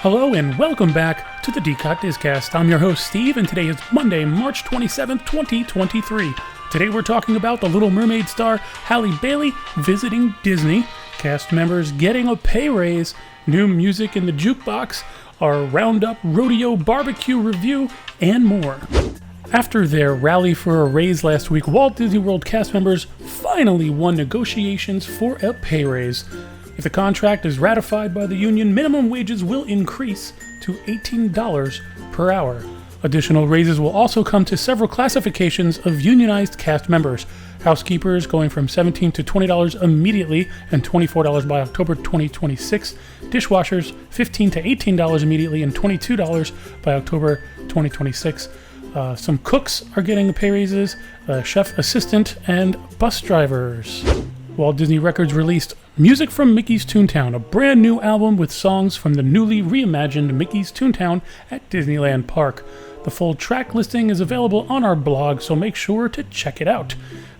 Hello and welcome back to the D-COT disCast. I'm your host Steve, and today is Monday, March 27th, 2023. Today we're talking about the Little Mermaid star Halle Bailey visiting Disney, cast members getting a pay raise, new music in the jukebox, our roundup rodeo barbecue review, and more. After their rally for a raise last week, Walt Disney World cast members finally won negotiations for a pay raise. If the contract is ratified by the union, minimum wages will increase to $18 per hour. Additional raises will also come to several classifications of unionized cast members. Housekeepers going from $17 to $20 immediately and $24 by October 2026. Dishwashers $15 to $18 immediately and $22 by October 2026. Some cooks are getting pay raises, chef assistant, and bus drivers. Walt Disney Records released Music from Mickey's Toontown, a brand new album with songs from the newly reimagined Mickey's Toontown at Disneyland Park. The full track listing is available on our blog, so make sure to check it out.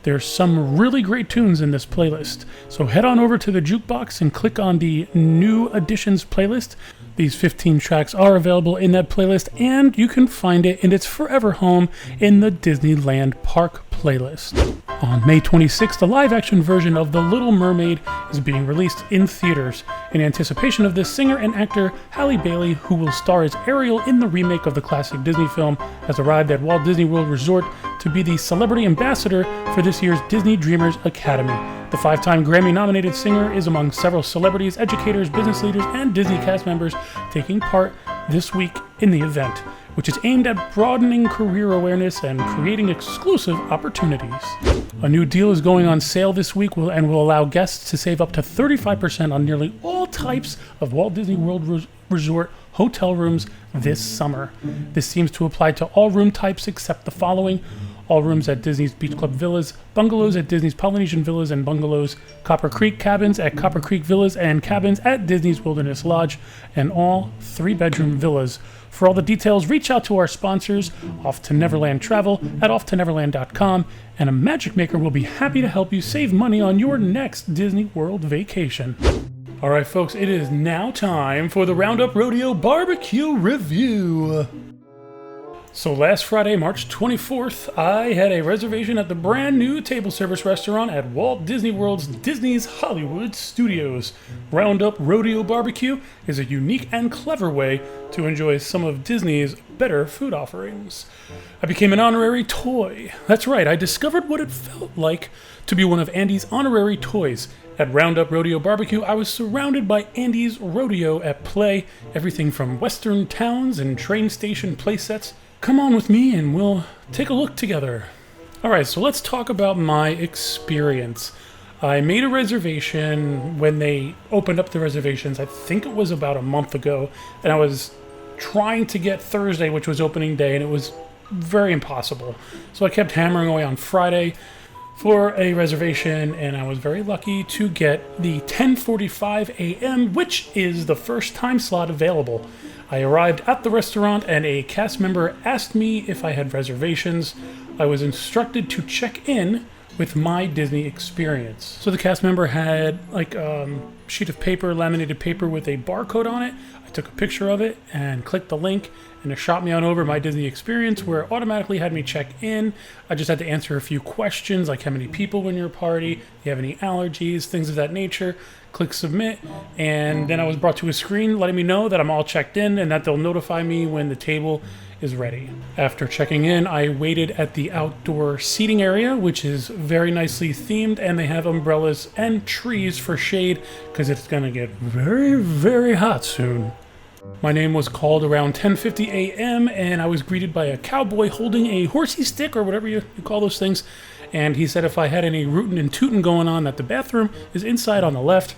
There's some really great tunes in this playlist, so head on over to the jukebox and click on the New Additions playlist. These 15 tracks are available in that playlist, and you can find it in its forever home in the Disneyland Park playlist. On May 26th, the live-action version of The Little Mermaid is being released in theaters. In anticipation of this, singer and actor Halle Bailey, who will star as Ariel in the remake of the classic Disney film, has arrived at Walt Disney World Resort to be the celebrity ambassador for this year's Disney Dreamers Academy. The five-time Grammy-nominated singer is among several celebrities, educators, business leaders, and Disney cast members taking part this week in the event, which is aimed at broadening career awareness and creating exclusive opportunities. A new deal is going on sale this week and will allow guests to save up to 35% on nearly all types of Walt Disney World Resort hotel rooms this summer. This seems to apply to all room types except the following: all rooms at Disney's Beach Club Villas, bungalows at Disney's Polynesian Villas and Bungalows, Copper Creek cabins at Copper Creek Villas and cabins at Disney's Wilderness Lodge, and all 3-bedroom villas. For all the details, reach out to our sponsors, Off to Neverland Travel at offtoneverland.com, and a Magic Maker will be happy to help you save money on your next Disney World vacation. Alright folks, it is now time for the Roundup Rodeo Barbecue Review. So last Friday, March 24th, I had a reservation at the brand new table service restaurant at Walt Disney World's Disney's Hollywood Studios. Roundup Rodeo Barbecue is a unique and clever way to enjoy some of Disney's better food offerings. I became an honorary toy. That's right, I discovered what it felt like to be one of Andy's honorary toys. At Roundup Rodeo Barbecue, I was surrounded by Andy's rodeo at play, everything from western towns and train station play sets. Come on with me and we'll take a look together. Alright, so let's talk about my experience. I made a reservation when they opened up the reservations. I think it was about a month ago, and I was trying to get Thursday, which was opening day, and it was very impossible. So I kept hammering away on Friday for a reservation, and I was very lucky to get the 10:45 a.m., which is the first time slot available. I arrived at the restaurant and a cast member asked me if I had reservations. I was instructed to check in with my Disney experience. So the cast member had like a sheet of paper, laminated paper with a barcode on it. I took a picture of it and clicked the link, and it shot me on over my Disney experience, where it automatically had me check in. I just had to answer a few questions, like how many people were in your party, do you have any allergies, things of that nature. Click submit, and then I was brought to a screen letting me know that I'm all checked in and that they'll notify me when the table is ready. After checking in, I waited at the outdoor seating area, which is very nicely themed, and they have umbrellas and trees for shade because it's gonna get very, very hot soon. My name was called around 10:50 a.m. and I was greeted by a cowboy holding a horsey stick, or whatever you call those things, and he said if I had any rootin' and tootin' going on, that the bathroom is inside on the left.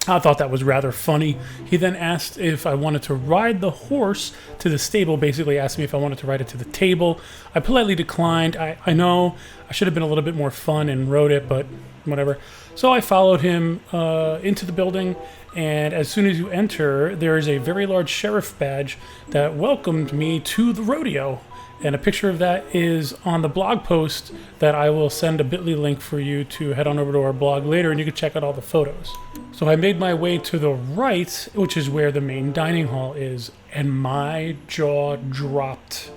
I thought that was rather funny. He then asked if I wanted to ride the horse to the stable, basically asked me if I wanted to ride it to the table. I politely declined. I know I should have been a little bit more fun and rode it, but whatever. So I followed him into the building, and as soon as you enter, there is a very large sheriff badge that welcomed me to the rodeo. And a picture of that is on the blog post that I will send a bit.ly link for you to head on over to our blog later, and you can check out all the photos. So I made my way to the right, which is where the main dining hall is, and my jaw dropped.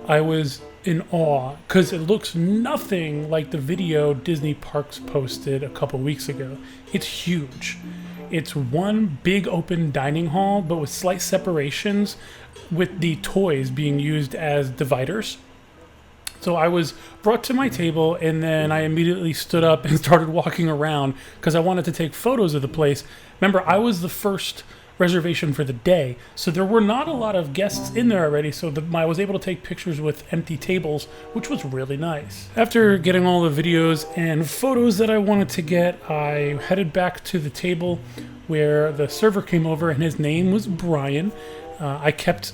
I was in awe because it looks nothing like the video Disney Parks posted a couple weeks ago. It's huge. It's one big open dining hall, but with slight separations, with the toys being used as dividers. So I was brought to my table, and then I immediately stood up and started walking around because I wanted to take photos of the place. Remember, I was the first reservation for the day, so there were not a lot of guests in there already, so I was able to take pictures with empty tables, which was really nice. After getting all the videos and photos that I wanted to get, I headed back to the table where the server came over, and his name was Brian.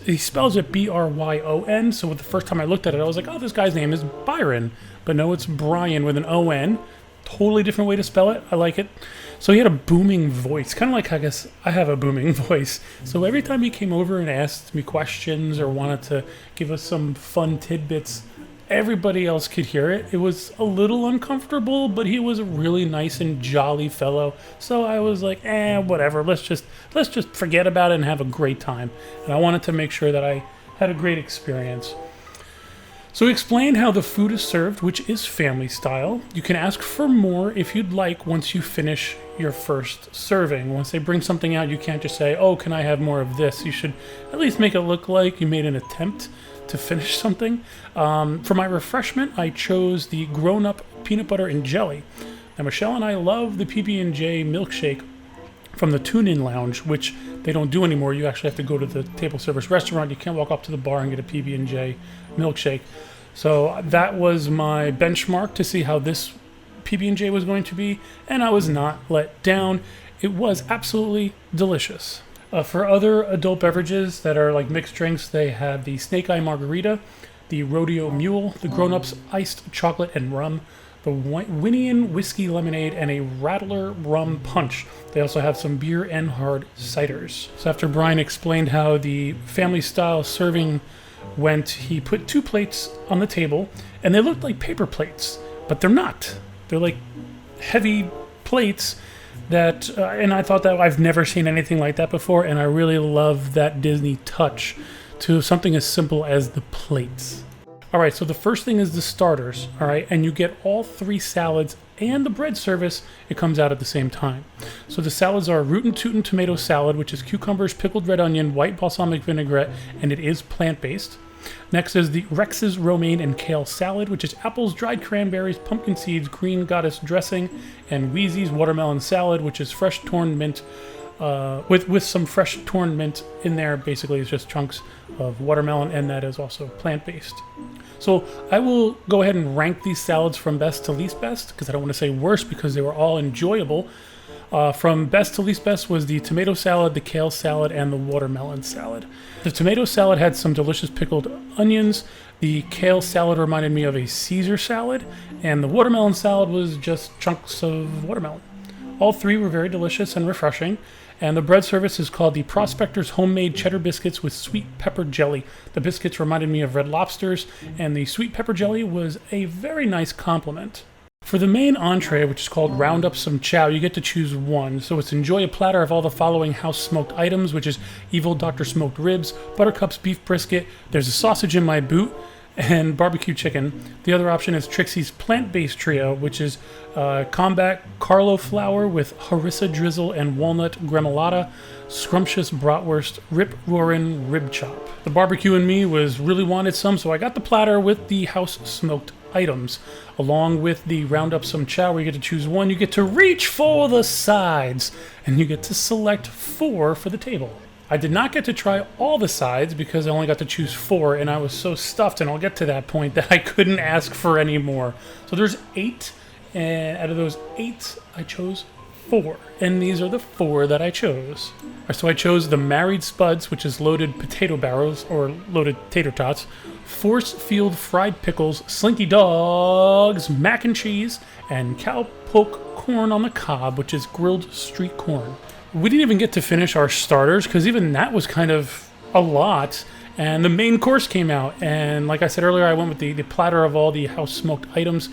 He spells it B-R-Y-O-N, so the first time I looked at it, I was like, oh, this guy's name is Byron. But no, it's Brian with an O-N. Totally different way to spell it. I like it. So he had a booming voice, kind of like I guess I have a booming voice. So every time he came over and asked me questions or wanted to give us some fun tidbits, everybody else could hear it. It was a little uncomfortable, but he was a really nice and jolly fellow. So I was like, whatever. Let's just forget about it and have a great time. And I wanted to make sure that I had a great experience. So he explained how the food is served, which is family style. You can ask for more if you'd like once you finish your first serving. Once they bring something out, you can't just say, oh, can I have more of this? You should at least make it look like you made an attempt to finish something. For my refreshment, I chose the grown-up peanut butter and jelly. Now, Michelle and I love the PB&J milkshake from the Tune-In Lounge, which they don't do anymore. You actually have to go to the table service restaurant. You can't walk up to the bar and get a PB&J milkshake. So that was my benchmark to see how this PB&J was going to be, and I was not let down. It was absolutely delicious. For other adult beverages that are like mixed drinks, they have the Snake Eye Margarita, the Rodeo Mule, the Grown Ups Iced Chocolate and Rum, the Winian Whiskey Lemonade, and a Rattler Rum Punch. They also have some beer and hard ciders. So after Brian explained how the family style serving went, he put 2 plates on the table, and they looked like paper plates, but they're not. They're like heavy plates that, and I thought that I've never seen anything like that before, and I really love that Disney touch to something as simple as the plates. All right, so the first thing is the starters, all right, and you get all 3 salads and the bread service. It comes out at the same time. So the salads are Rootin' Tootin' tomato salad, which is cucumbers, pickled red onion, white balsamic vinaigrette, and it is plant-based. Next is the Rex's romaine and kale salad, which is apples, dried cranberries, pumpkin seeds, green goddess dressing, and Wheezy's watermelon salad, which is fresh torn mint, with some fresh torn mint in there. Basically, it's just chunks of watermelon, and that is also plant-based. So I will go ahead and rank these salads from best to least best, because I don't want to say worst, because they were all enjoyable. From best to least best was the tomato salad, the kale salad, and the watermelon salad. The tomato salad had some delicious pickled onions. The kale salad reminded me of a Caesar salad, and the watermelon salad was just chunks of watermelon. All 3 were very delicious and refreshing. And the bread service is called the Prospector's Homemade Cheddar Biscuits with Sweet Pepper Jelly. The biscuits reminded me of Red Lobsters, and the sweet pepper jelly was a very nice compliment. For the main entree, which is called Roundup Some Chow, you get to choose one. So it's enjoy a platter of all the following house-smoked items, which is Evil Dr. Smoked Ribs, Buttercup's Beef Brisket, there's a sausage in my boot, and barbecue chicken. The other option is Trixie's Plant-Based Trio, which is Combat Carlo Flour with harissa drizzle and walnut gremolata, scrumptious bratwurst, rip roarin' rib chop. The barbecue in me really wanted some, so I got the platter with the house-smoked items, along with the Roundup Some Chow, where you get to choose one. You get to reach for the sides, and you get to select 4 for the table. I did not get to try all the sides because I only got to choose 4, and I was so stuffed, and I'll get to that point, that I couldn't ask for any more. So there's 8, and out of those 8, I chose 4, and these are the 4 that I chose. So I chose the Married Spuds, which is loaded potato barrels, or loaded tater tots, Force Field fried pickles, Slinky Dogs, mac and cheese, and poke corn on the cob, which is grilled street corn. We didn't even get to finish our starters because even that was kind of a lot. And the main course came out. And like I said earlier, I went with the platter of all the house smoked items.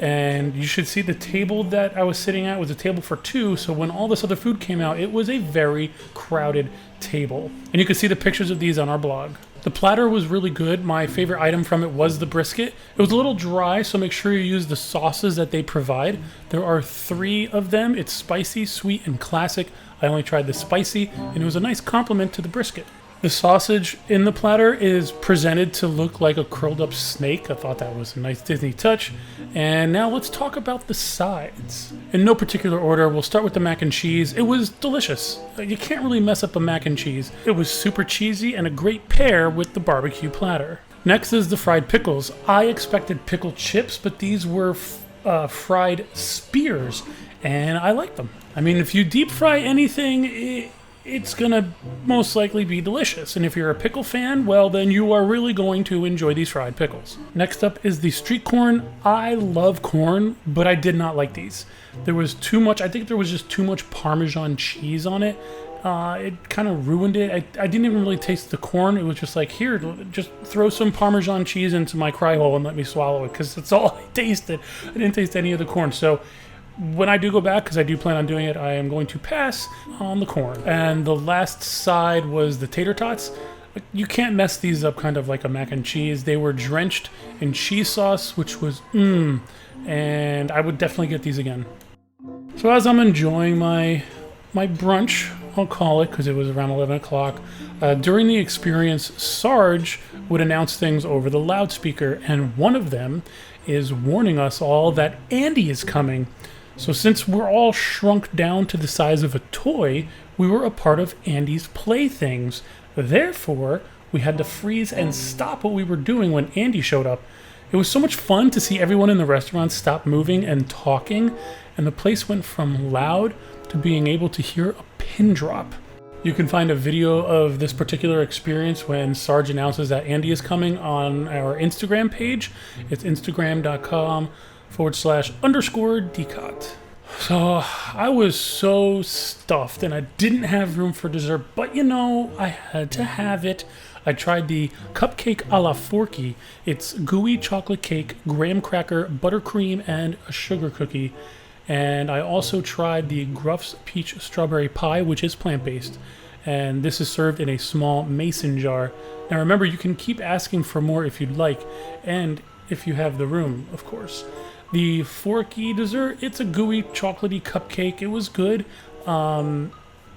And you should see the table that I was sitting at was a table for two. So when all this other food came out, it was a very crowded table. And you can see the pictures of these on our blog. The platter was really good. My favorite item from it was the brisket. It was a little dry, so make sure you use the sauces that they provide. There are 3 of them. It's spicy, sweet, and classic. I only tried the spicy, and it was a nice compliment to the brisket. The sausage in the platter is presented to look like a curled up snake. I thought that was a nice Disney touch. And now let's talk about the sides. In no particular order, we'll start with the mac and cheese. It was delicious. You can't really mess up a mac and cheese. It was super cheesy and a great pair with the barbecue platter. Next is the fried pickles. I expected pickle chips, but these were fried spears, and I like them. I mean, if you deep fry anything, it's gonna most likely be delicious. And if you're a pickle fan, well, then you are really going to enjoy these fried pickles. Next up is the street corn. I love corn, but I did not like these. There was too much, I think there was just too much Parmesan cheese on it. It kind of ruined it. I didn't even really taste the corn. It was just like, here, just throw some Parmesan cheese into my cry hole and let me swallow it, because that's all I tasted. I didn't taste any of the corn. So when I do go back, because I do plan on doing it, I am going to pass on the corn. And the last side was the tater tots. You can't mess these up kind of like a mac and cheese. They were drenched in cheese sauce, which was and I would definitely get these again. So as I'm enjoying my brunch, I'll call it, because it was around 11 o'clock, during the experience, Sarge would announce things over the loudspeaker, and one of them is warning us all that Andy is coming. So since we're all shrunk down to the size of a toy, we were a part of Andy's playthings. Therefore, we had to freeze and stop what we were doing when Andy showed up. It was so much fun to see everyone in the restaurant stop moving and talking, and the place went from loud to being able to hear a pin drop. You can find a video of this particular experience when Sarge announces that Andy is coming on our Instagram page. It's instagram.com/_D-COT. So I was so stuffed and I didn't have room for dessert, but you know, I had to have it. I tried the cupcake a la Forky. It's gooey chocolate cake, graham cracker, buttercream, and a sugar cookie. And I also tried the Gruff's peach strawberry pie, which is plant-based. And this is served in a small mason jar. Now remember, you can keep asking for more if you'd like, and if you have the room, of course. The Forky dessert, it's a gooey chocolatey cupcake. It was good.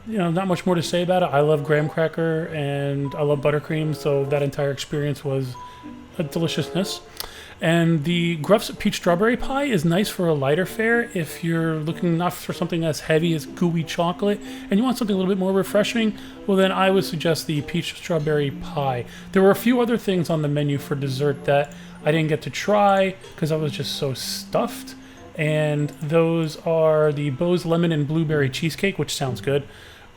You know, not much more to say about it. I love graham cracker and I love buttercream, so that entire experience was a deliciousness. And the Gruff's peach strawberry pie is nice for a lighter fare if you're looking not for something as heavy as gooey chocolate and you want something a little bit more refreshing. Well, then I would suggest the peach strawberry pie. There were a few other things on the menu for dessert that I didn't get to try because I was just so stuffed. And those are the Bo's lemon and blueberry cheesecake, which sounds good,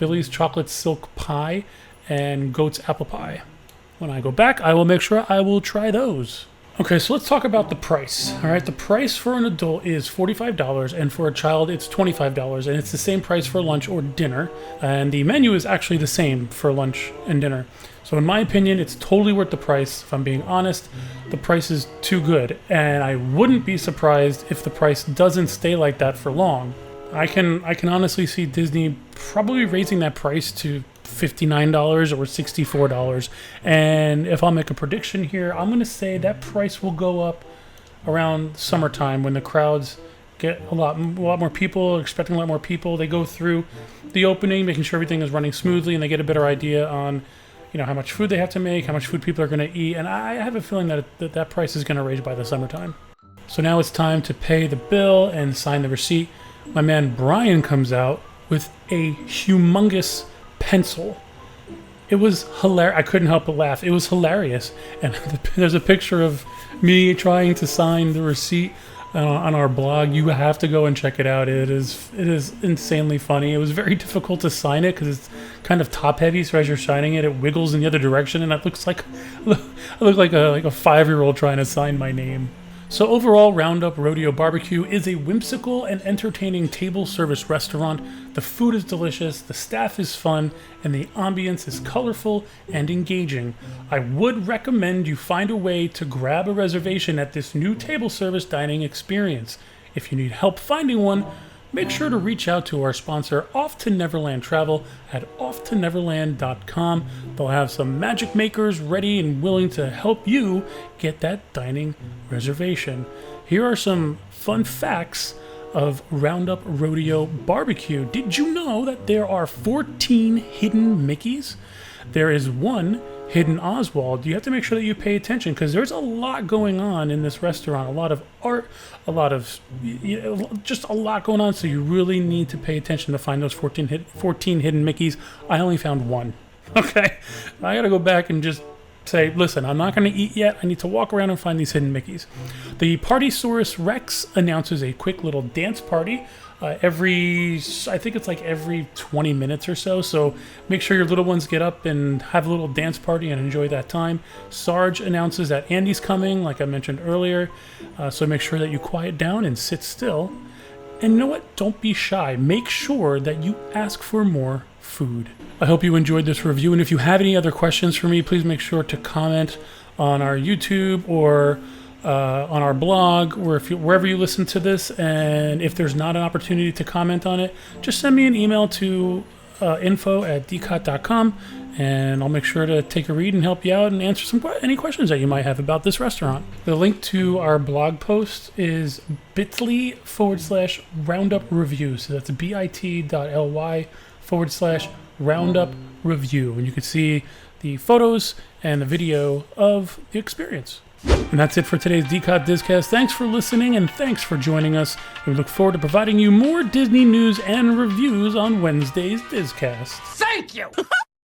Billy's chocolate silk pie, and Goat's apple pie. When I go back, I will make sure I will try those. Okay, so let's talk about the price. All right, the price for an adult is $45, and for a child, it's $25, and it's the same price for lunch or dinner. And the menu is actually the same for lunch and dinner. So in my opinion, it's totally worth the price. If I'm being honest, the price is too good, and I wouldn't be surprised if the price doesn't stay like that for long. I can honestly see Disney probably raising that price to $59 or $64. And if I'll make a prediction here, I'm going to say that price will go up around summertime when the crowds get a lot more people, expecting a lot more people. They go through the opening, making sure everything is running smoothly, and they get a better idea on, you know, how much food they have to make, how much food people are going to eat. And I have a feeling that price is going to raise by the summertime. So now it's time to pay the bill and sign the receipt. My man Brian comes out with a humongous pencil. It was hilarious. I couldn't help but laugh. It was hilarious. And there's a picture of me trying to sign the receipt on our blog. You have to go and check it out. It is insanely funny. It was very difficult to sign it because it's kind of top heavy. So as you're signing it, it wiggles in the other direction, and it looks like I look like a 5-year-old trying to sign my name. So overall, Roundup Rodeo Barbecue is a whimsical and entertaining table service restaurant. The food is delicious, the staff is fun, and the ambience is colorful and engaging. I would recommend you find a way to grab a reservation at this new table service dining experience. If you need help finding one, make sure to reach out to our sponsor, Off to Neverland Travel, at offtoneverland.com. They'll have some magic makers ready and willing to help you get that dining reservation. Here are some fun facts of Roundup Rodeo Barbecue. Did you know that there are 14 hidden Mickeys? There is one hidden Oswald. You have to make sure that you pay attention because there's a lot going on in this restaurant. A lot of art, a lot of, just a lot going on. So you really need to pay attention to find those 14 hidden Mickeys. I only found one. Okay. I got to go back and just say, listen, I'm not going to eat yet. I need to walk around and find these hidden Mickeys. The Partysaurus Rex announces a quick little dance party I think it's like every 20 minutes or so. So make sure your little ones get up and have a little dance party and enjoy that time. Sarge announces that Andy's coming, like I mentioned earlier. So make sure that you quiet down and sit still. And you know what? Don't be shy. Make sure that you ask for more food. I hope you enjoyed this review. And if you have any other questions for me, please make sure to comment on our YouTube or on our blog, or wherever you listen to this. And if there's not an opportunity to comment on it, just send me an email to info@dcot.com, and I'll make sure to take a read and help you out and answer any questions that you might have about this restaurant. The link to our blog post is bit.ly/roundup review. So that's bit.ly/roundup review. And you can see the photos and the video of the experience. And that's it for today's D-COT disCast. Thanks for listening and thanks for joining us. We look forward to providing you more Disney news and reviews on Wednesday's disCast. Thank you!